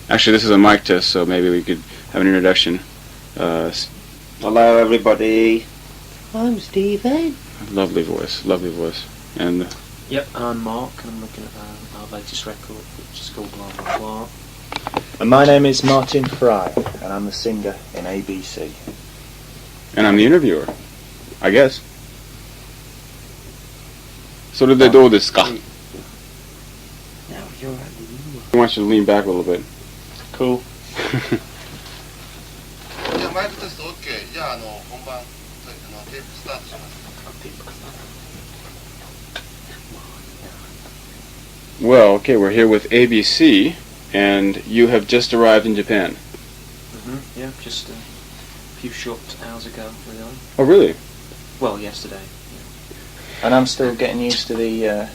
Actually, this is a mic test, so maybe we could have an introduction. Hello, everybody. I'm Stephen. Lovely voice, lovely voice. And Yep, I'm Mark, and I'm looking at our latest record, which is called Blah Blah Blah. And my name is Martin Fry, and I'm the singer in ABC. and I'm the interviewer, I guess. それでどうですか? Now you're at the I want you to lean back a little bit. Cool. じゃあマイクテスト OK。じゃあ本番テープスタートします。Well, okay, we're here with ABC, and you have just arrived in Japan. Yeah, just a few short hours ago, really. Oh, really? Well, yesterday. And I'm still getting used to the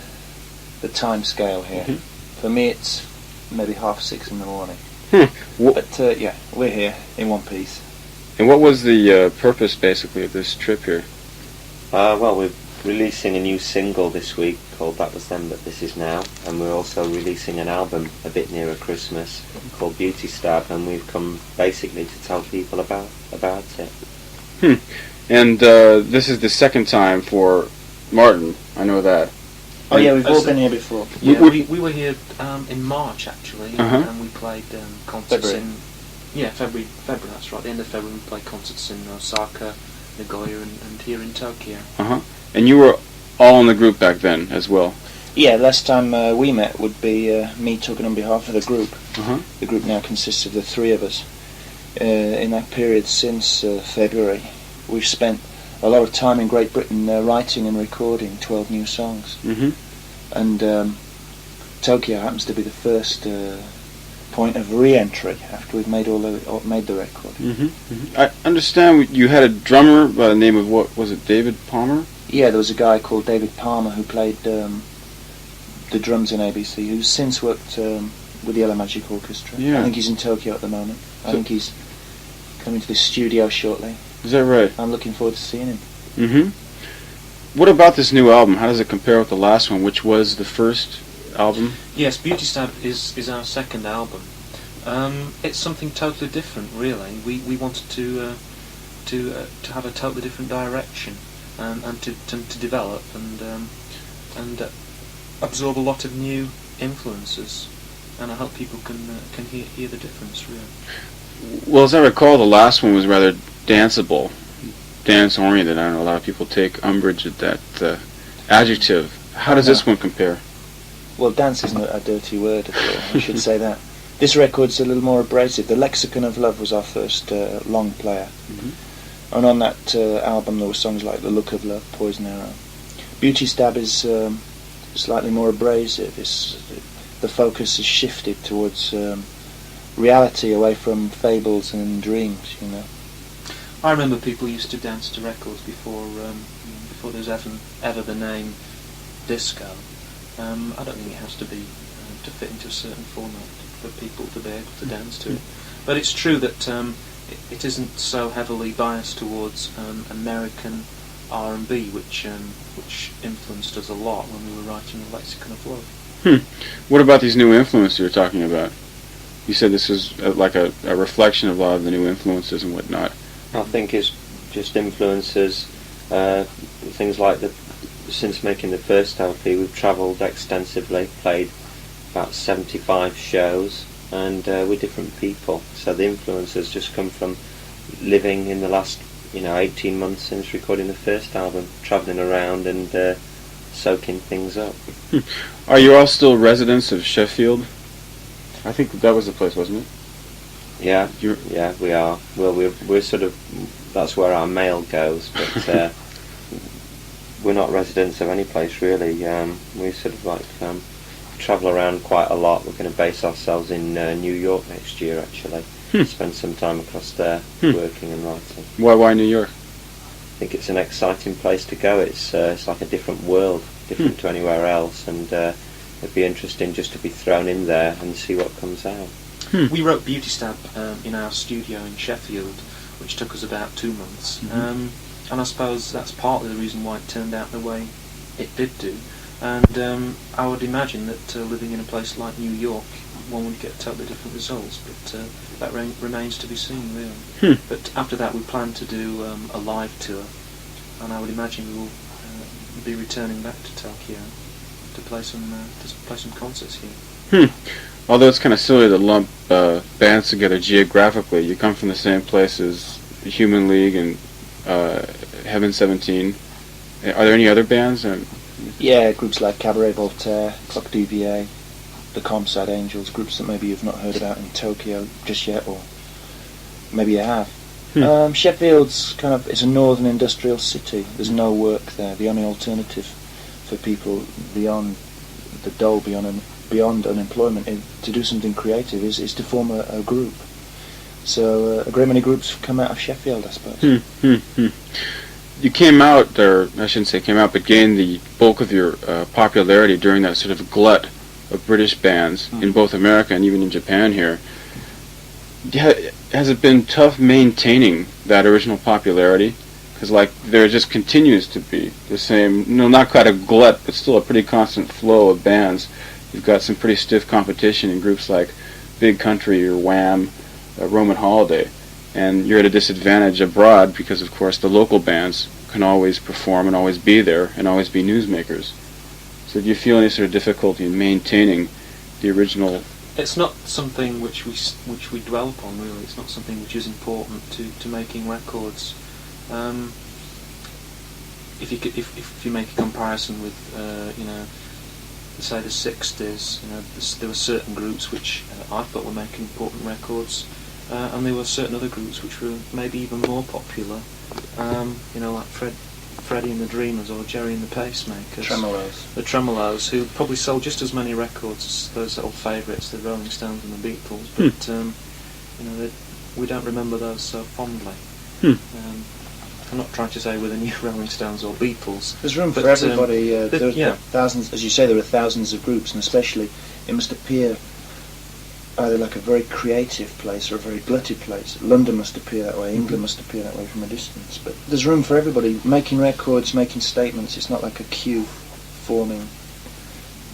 time scale here. Mhm. For me, it's maybe 6:30 in the morning. Wha- But yeah, we're here in one piece. And what was the purpose, basically, of this trip here? Well, we're releasing a new single this week called That Was Then But This Is Now, and we're also releasing an album a bit nearer Christmas called Beauty Stab, and we've come basically to tell people about it. And this is the second time for Martin, I know that. Oh yeah, we've all That's been here before. Yeah, We- we were here in March, actually, Uh-huh. and we played concerts February. February, that's right, the end of February we played concerts in Osaka, Nagoya, and here in Tokyo. And you were all in the group back then, as well. Yeah, last time we met would be me talking on behalf of the group. Uh-huh. The group now consists of the three of us. In that period since February, we've spent a lot of time in Great Britain writing and recording 12 new songs. Mm-hmm. And Tokyo happens to be the first point of re-entry after we've made made the record. Mm-hmm. I understand you had a drummer by the name of, what was it, David Palmer? Yeah, there was a guy called David Palmer who played the drums in ABC, who's since worked with the Yellow Magic Orchestra. Yeah. I think he's in Tokyo at the moment. I think he's coming to the studio shortly. Is that right? I'm looking forward to seeing him. Mm-hmm. What about this new album? How does it compare with the last one, which was the first album? Yes, Beauty Stab is our second album. It's something totally different, really. We wanted to have a totally different direction and to develop and absorb a lot of new influences. And I hope people can hear the difference, really. Well, as I recall, the last one was rather danceable, dance-oriented. I don't know, a lot of people take umbrage at that adjective. How does this one compare? Well, dance isn't a dirty word at all, I should say that. This record's a little more abrasive. The Lexicon of Love was our first long player. Mhm. And on that album there were songs like The Look of Love, Poison Arrow. Beauty Stab is slightly more abrasive. The focus is shifted towards reality, away from fables and dreams, you know. I remember people used to dance to records before there was ever the name disco. I don't think it has to be to fit into a certain format for people to be able to dance to it. But it's true that it isn't so heavily biased towards American R&B, which influenced us a lot when we were writing The Lexicon of Love. What about these new influences you were talking about? You said this is like a reflection of a lot of the new influences and whatnot. I think it's just influences, things like since making the first LP we've travelled extensively, played about 75 shows, and with different people. So the influences just come from living in the last 18 months since recording the first album, travelling around and soaking things up. Are you all still residents of Sheffield? I think that was the place, wasn't it? Yeah, You're- yeah, we are. Well, we're sort of, that's where our mail goes, but we're not residents of any place really. We sort of like travel around quite a lot. We're going to base ourselves in New York next year, actually. Spend some time across there working and writing. Why New York? I think it's an exciting place to go. It's like a different world, different to anywhere else, and it'd be interesting just to be thrown in there and see what comes out. We wrote Beauty Stab in our studio in Sheffield, which took us about 2 months. And I suppose that's partly the reason why it turned out the way it did do. And I would imagine that living in a place like New York, one would get totally different results. But that remains to be seen, really. But after that, we plan to do a live tour, and I would imagine we will be returning back to Tokyo to play some concerts here. Although it's kind of silly to lump bands together geographically, you come from the same place as the Human League and Heaven 17. Are there any other bands? Yeah, groups like Cabaret Voltaire, Clock Duvier, the Comsat Angels, groups that maybe you've not heard about in Tokyo just yet, or maybe you have. Sheffield's it's a northern industrial city. There's no work there. The only alternative for people beyond the dole, beyond unemployment, to do something creative is to form a group. So a great many groups come out of Sheffield, I suppose. You came out, or I shouldn't say came out, but gained the bulk of your popularity during that sort of glut of British bands in both America and even in Japan here. Has it been tough maintaining that original popularity? Because there just continues to be the same, not quite a glut, but still a pretty constant flow of bands. You've got some pretty stiff competition in groups like Big Country or Wham, Roman Holiday, and you're at a disadvantage abroad because, of course, the local bands can always perform and always be there and always be newsmakers. So do you feel any sort of difficulty in maintaining the original? It's not something which we dwell upon, really. It's not something which is important to making records. If you make a comparison with say the 60s, there were certain groups which I thought were making important records, and there were certain other groups which were maybe even more popular, like Freddie and the Dreamers or Jerry and the Pacemakers. The Tremolos, who probably sold just as many records as those old favourites, the Rolling Stones and the Beatles, but we don't remember those so fondly. I'm not trying to say we're the new Rolling Stones or Beatles. There's room for everybody. There are thousands, as you say, there are thousands of groups, and especially it must appear either like a very creative place or a very glutted place. London must appear that way, England must appear that way from a distance. But there's room for everybody, making records, making statements. It's not like a queue forming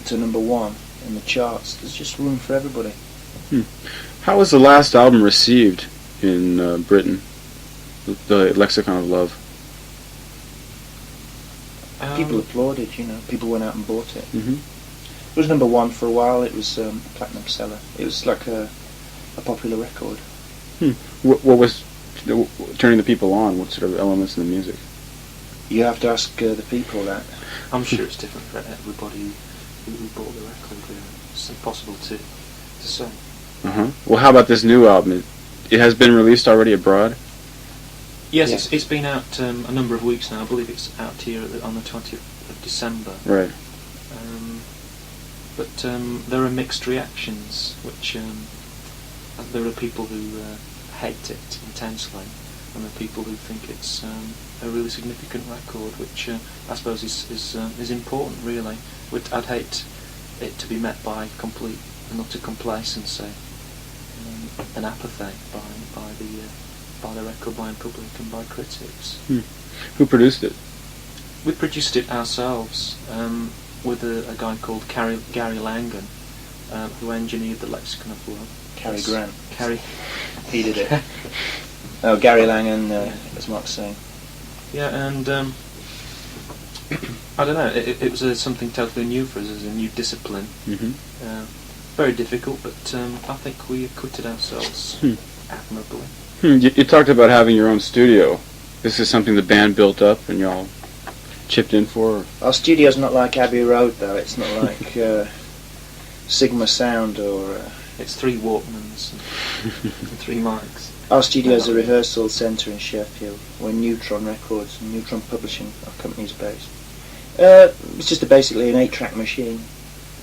to number one in the charts. There's just room for everybody. How was the last album received in Britain? The Lexicon of Love. People applauded, people went out and bought it. It was number one for a while. It was a platinum seller. It was like a popular record. What was turning the people on? What sort of elements in the music? You have to ask the people that. I'm sure it's different for everybody who bought the record. It's impossible to say. Well, how about this new album? It has been released already abroad? Yes, it's been out a number of weeks now. I believe it's out here on the 20th of December. Right. But there are mixed reactions, which there are people who hate it intensely, and there are people who think it's a really significant record, which I suppose is important, really. I'd hate it to be met by complete and utter complacency and apathy by the record buying public and by critics. Who produced it? We produced it ourselves with a guy called Gary Langan, who engineered the Lexicon of Love. Cary Grant. He did it. Oh, Gary Langan, as Mark's saying. Yeah, and I don't know, it was something totally new for us as a new discipline. Very difficult, but I think we acquitted ourselves admirably. You talked about having your own studio. This is something the band built up and y'all chipped in for? Our studio's not like Abbey Road, though. It's not like Sigma Sound or... It's 3 Walkmans and 3 mics. Our studio's a rehearsal centre in Sheffield, where Neutron Records and Neutron Publishing, our company's based. It's just basically an 8-track machine.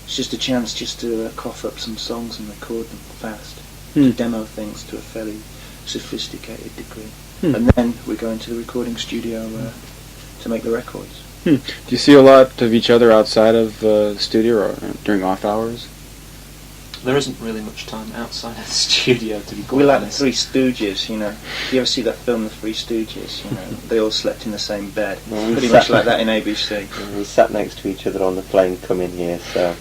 It's just a chance just to cough up some songs and record them fast. To demo things to a fairly sophisticated degree. And then we go into the recording studio to make the records. Do you see a lot of each other outside of the studio or during off hours? There isn't really much time outside of the studio, to be quite We're like honest. the Three Stooges, Do you ever see that film, The Three Stooges? They all slept in the same bed. Pretty much like that in ABC. We sat next to each other on the plane coming here, so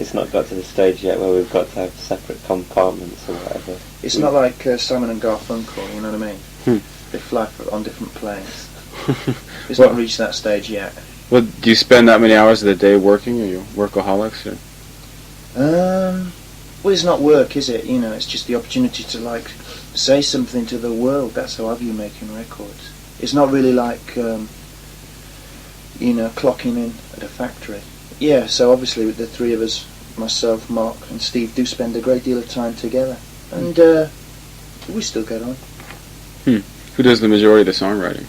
It's not got to the stage yet where we've got to have separate compartments or whatever. It's not like Simon and Garfunkel, you know what I mean? They fly on different planes. It's Well- not reached that stage yet. Well, do you spend that many hours of the day working? Are you workaholics? Or? Well, it's not work, is it? You know, it's just the opportunity to like say something to the world. That's how I view making records. It's not really like clocking in at a factory. Yeah, so obviously with the three of us, myself, Mark and Steve, do spend a great deal of time together, and we still get on. Who does the majority of the songwriting?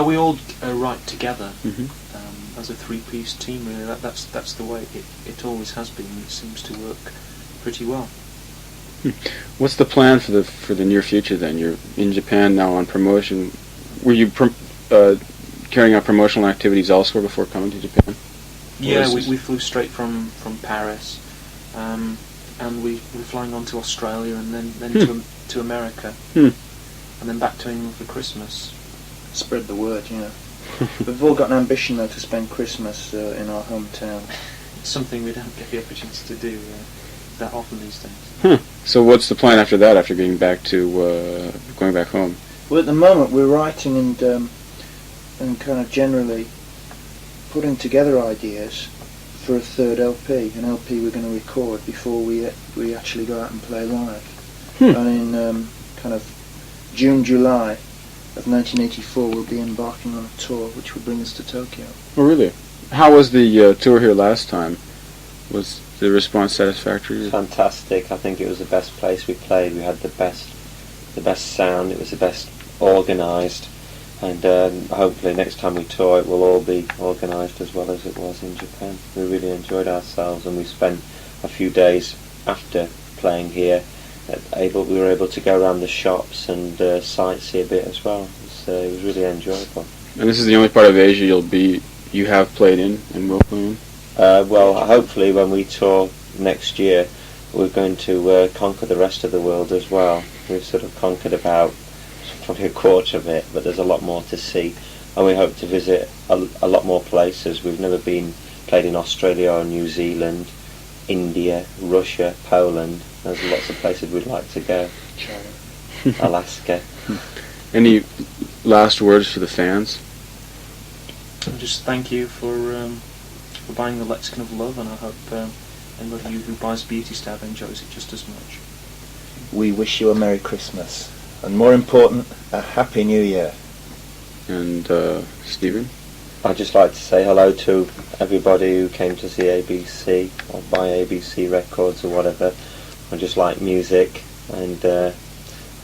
We all write together Mhm. as a three-piece team. Really, that's the way it always has been. It seems to work pretty well. What's the plan for the near future then? You're in Japan now on promotion. Were you carrying out promotional activities elsewhere before coming to Japan? Yeah, is we, this- we flew straight from Paris, and we were flying on to Australia and then to America, and then back to England for Christmas. Spread the word, you know. We've all got an ambition though to spend Christmas in our hometown. It's something we don't get the opportunity to do that often these days. So what's the plan after that? After getting back to going back home? Well, at the moment we're writing and kind of generally putting together ideas for a third LP, an LP we're going to record before we actually go out and play live. And in kind of June, July of 1984 we'll be embarking on a tour which will bring us to Tokyo. Oh, really? How was the tour here last time? Was the response satisfactory? Fantastic. I think it was the best place we played. We had the best sound. It was the best organised, and hopefully next time we tour it will all be organised as well as it was in Japan. We really enjoyed ourselves, and we spent a few days after playing here we were able to go around the shops and sightsee a bit as well. It was really enjoyable. And this is the only part of Asia you have played in and will play in? Well, hopefully when we tour next year, we're going to conquer the rest of the world as well. We've sort of conquered about probably a quarter of it, but there's a lot more to see, and we hope to visit a lot more places. We've never played in Australia or New Zealand, India, Russia, Poland. There's lots of places we'd like to go. Alaska. Any last words for the fans? And just thank you for buying the Lexicon of Love, and I hope anybody who buys Beauty Stab enjoys it just as much. We wish you a Merry Christmas, and more important, a Happy New Year. And Stephen? I'd just like to say hello to everybody who came to see ABC or buy ABC records or whatever. I just like music, and I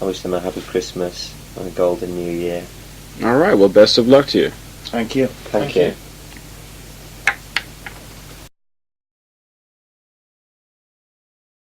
wish them a happy Christmas and a golden new year. All right, well, best of luck to you. Thank you. Thank you. you.